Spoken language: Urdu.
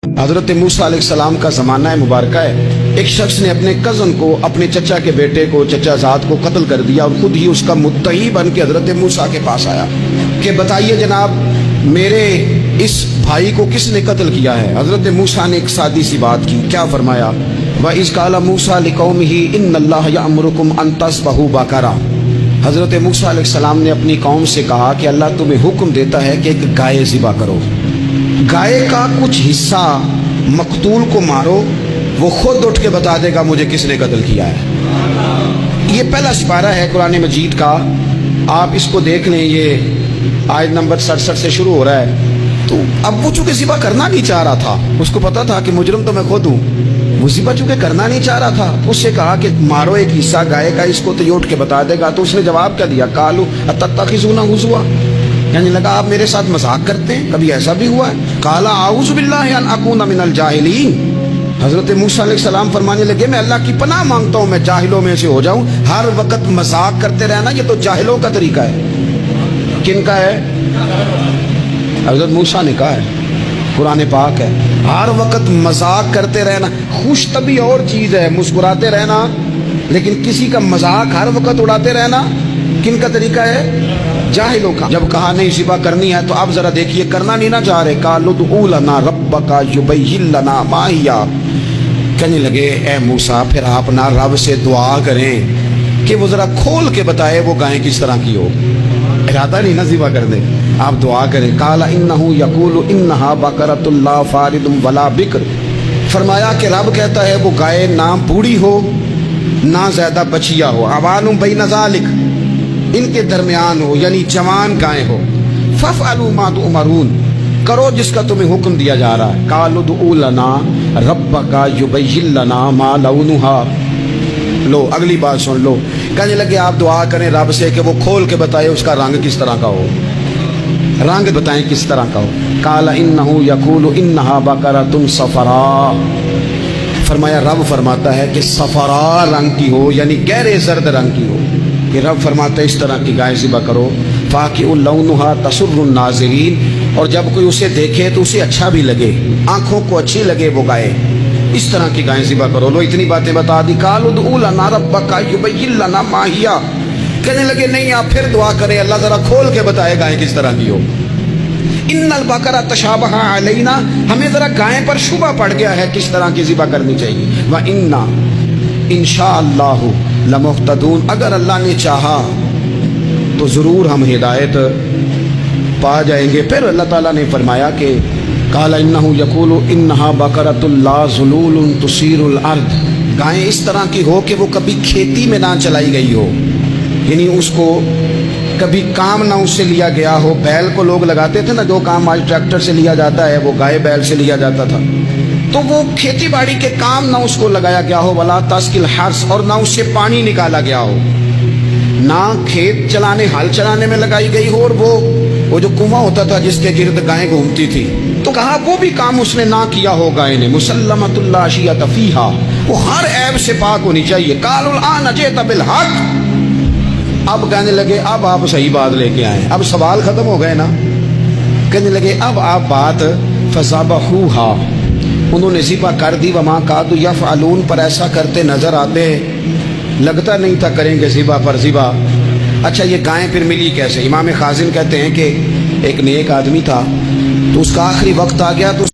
حضرت موسیٰ علیہ السلام کا زمانہ مبارکہ ہے، ایک شخص نے اپنے کزن کو، اپنے چچا کے بیٹے کو، چچا زاد کو قتل کر دیا اور خود ہی اس کا مدعی بن کے حضرت موسیٰ کے پاس آیا کہ بتائیے جناب میرے اس بھائی کو کس نے قتل کیا ہے؟ حضرت موسیٰ نے ایک سادی سی بات کی، کیا فرمایا؟ وَإِذْ قَالَ مُوسَىٰ لِقَوْمِهِ إِنَّ اللَّهَ يَأْمُرُكُمْ أَن تَذْبَحُوا بَقَرَةً۔ حضرت موسیٰ علیہ السلام نے اپنی قوم سے کہا کہ اللہ تمہیں حکم دیتا ہے کہ ایک گائے ذبح کرو، گائے کا کچھ حصہ مقتول کو مارو، وہ خود اٹھ کے بتا دے گا مجھے کس نے قتل کیا ہے۔ یہ پہلا سپارہ ہے قرآن مجید کا، آپ اس کو دیکھ لیں، یہ آیت نمبر 67 سے شروع ہو رہا ہے۔ تو اب وہ چونکہ ذبح کرنا نہیں چاہ رہا تھا، اس کو پتا تھا کہ مجرم تو میں خود ہوں، وہ ذبح چونکہ کرنا نہیں چاہ رہا تھا، اس سے کہا کہ مارو ایک حصہ گائے کا، اس کو تو یہ اٹھ کے بتا دے گا۔ تو اس نے جواب کیا دیا؟ قالوا اتتخذون ہزوا، یعنی لگا آپ میرے ساتھ مذاق کرتے ہیں، کبھی ایسا بھی ہوا ہے؟ قال اعوذ باللہ ان اکون من الجاہلین۔ حضرت موسیٰ علیہ السلام فرمانے لگے میں اللہ کی پناہ مانگتا ہوں میں جاہلوں میں سے ہو جاؤں۔ ہر وقت مذاق کرتے رہنا یہ تو جاہلوں کا طریقہ ہے۔ کن کا ہے؟ حضرت موسیٰ نے کہا ہے، قرآن پاک ہے، ہر وقت مذاق کرتے رہنا۔ خوش طبی اور چیز ہے، مسکراتے رہنا، لیکن کسی کا مذاق ہر وقت اڑاتے رہنا کن کا طریقہ ہے؟ جاہلوں کا۔ جب کہا نہیں ذبح کرنی ہے تو اب ذرا دیکھیے کرنا نہیں نہ چاہ رہے، قالوا ادع لنا ربک یبین لنا ما ہی، کہنے لگے اے موسیٰ پھر آپ نہ رب سے دعا کریں کہ وہ ذرا کھول کے بتائے وہ گائیں کس طرح کی ہو، ارادہ نہیں نہ ذبح کر دے، آپ دعا کریں۔ قال انہ یقول انہا بقرۃ لا فارض ولا بکر، فرمایا کہ رب کہتا ہے وہ گائے نہ بوڑھی ہو نہ زیادہ بچیا ہو، عوان بین ذالک، ان کے درمیان ہو، یعنی جوان گائے ہو۔ فافعلوا ما تؤمرون، کرو جس کا تمہیں حکم دیا جا رہا ہے۔ قالوا ادع لنا ربک یبین لنا ما لونھا، لو اگلی بات سن لو، کہنے لگے آپ دعا کریں رب سے کہ وہ کھول کے بتائے اس کا رنگ کس طرح کا ہو، رنگ بتائیں کس طرح کا ہو۔ قال انہ یقول انہا بقرۃ صفراء، فرمایا رب فرماتا ہے کہ صفراء رنگ کی ہو، یعنی گہرے زرد رنگ کی ہو، کہ رب فرماتا ہے اس طرح کی گائے ذبح کرو۔ فاقع لونھا تسر الناظرین، اور جب کوئی اسے دیکھے تو اسے اچھا بھی لگے، آنکھوں کو اچھی لگے وہ گائے، اس طرح کی گائیں ذبح کرو۔ لو اتنی باتیں بتا دی۔ قالوا ادع لنا ربک یبین لنا ما ہی، کہنے لگے نہیں آپ پھر دعا کریں اللہ ذرا کھول کے بتائے گائیں کس طرح کی ہو۔ ان البقرہ تشابہ علینا، ہمیں ذرا گائیں پر شبہ پڑ گیا ہے کس طرح کی ذبح کرنی چاہیے۔ وَإِنَّا انشاءاللہ لمہتدون، اگر اللہ نے چاہا تو ضرور ہم ہدایت پا جائیں گے۔ پھر اللہ تعالیٰ نے فرمایا کہ قال انہ یقول انہا بقرۃ لا ذلول تثیر الارض، گائیں اس طرح کی ہو کہ وہ کبھی کھیتی میں نہ چلائی گئی ہو، یعنی اس کو کبھی کام نہ اس سے لیا گیا ہو۔ بیل کو لوگ لگاتے تھے نا، جو کام آج ٹریکٹر سے لیا جاتا ہے وہ گائے بیل سے لیا جاتا تھا، تو وہ کھیتی باڑی کے کام نہ اس کو لگایا گیا ہو۔ ولا تسقی الحرث، اور نہ اس سے پانی نکالا گیا ہو، نہ کھیت چلانے ہل چلانے میں لگائی گئی ہو، اور وہ جو کنواں ہوتا تھا جس کے گرد گائیں گھومتی تھی، تو کہا وہ بھی کام اس نے نہ کیا ہو گائے نے۔ مسلمۃ لا شیۃ فیہا، وہ ہر عیب سے پاک ہونی چاہیے۔ قالوا الآن جئت بالحق، اب کہنے لگے اب آپ صحیح بات لے کے آئے، اب سوال ختم ہو گئے نا، کہنے لگے اب آپ بات فذبحوہا، انہوں نے ذبح کر دی۔ وما کادوا یفعلون، پر ایسا کرتے نظر آتے، لگتا نہیں تھا کریں گے ذبح پر ذبح۔ اچھا یہ گائیں پھر ملی کیسے؟ امام خازن کہتے ہیں کہ ایک نیک آدمی تھا، تو اس کا آخری وقت آ گیا تو